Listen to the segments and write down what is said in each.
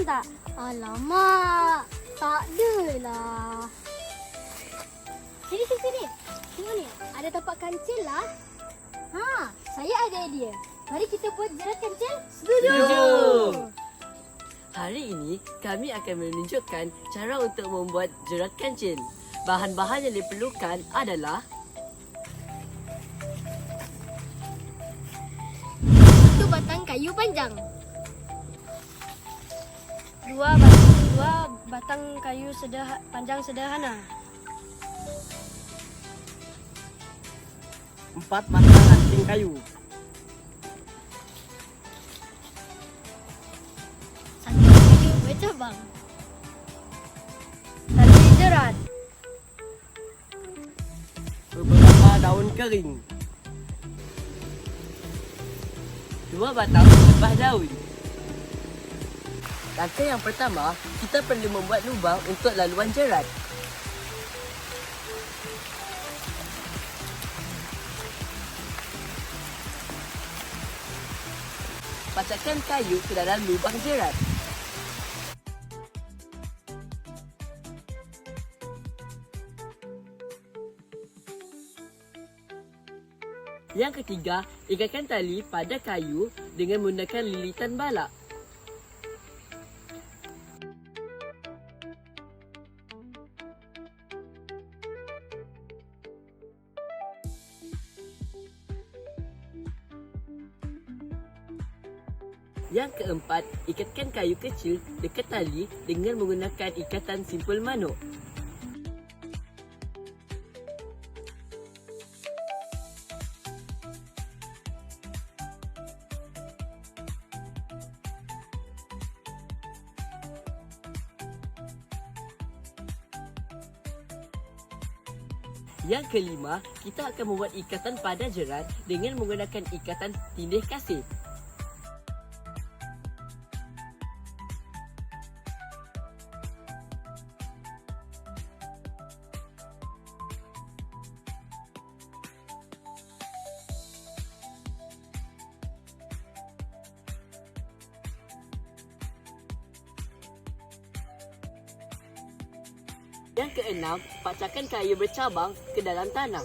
tak? Alamak, tak adalah. Sini. Tengok ni, ada tapak kancil lah. Saya ada idea. Mari kita buat jerat kancil. Setuju. Hari ini kami akan menunjukkan cara untuk membuat jerat kancil. Bahan-bahan yang diperlukan adalah Satu batang kayu panjang. Dua batang kayu panjang sederhana. 4 batang ranting kayu. Satu kayu bercabang. Tali jerat. Beberapa daun kering. 2 batang lebah daun. Langkah yang pertama, kita perlu membuat lubang untuk laluan jerat. Pacakkan kayu ke dalam lubang jerat. Yang ketiga, ikatkan tali pada kayu dengan menggunakan lilitan balak. Yang keempat, ikatkan kayu kecil dekat tali dengan menggunakan ikatan simpul manuk. Yang kelima, kita akan membuat ikatan pada jerat dengan menggunakan ikatan tindih kasih. Yang keenam, pacakkan kayu bercabang ke dalam tanah.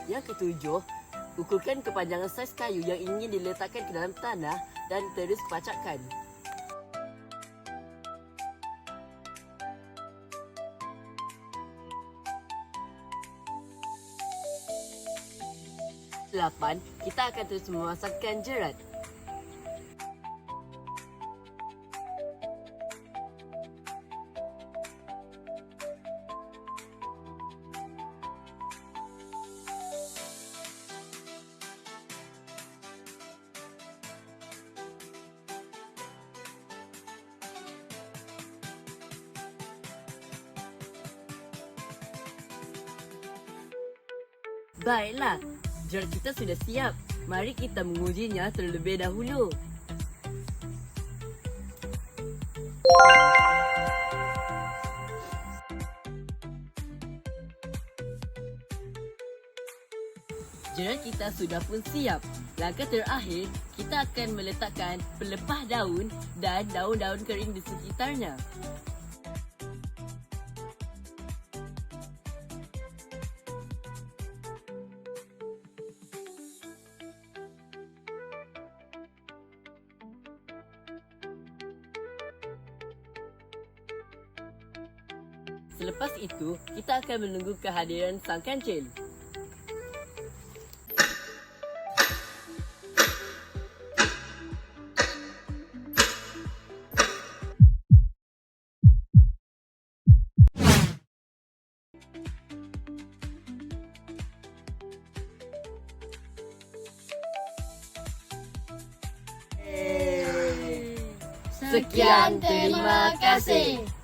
Yang ketujuh, ukurkan kepanjangan saiz kayu yang ingin diletakkan ke dalam tanah dan terus pacakkan. Delapan, kita akan terus memasangkan jerat. Baiklah, jerat kita sudah siap. Mari kita mengujinya terlebih dahulu. Jerat kita sudah pun siap. Langkah terakhir, kita akan meletakkan pelepah daun dan daun-daun kering di sekitarnya. Selepas itu, kita akan menunggu kehadiran sang kancil. Sekian, terima kasih.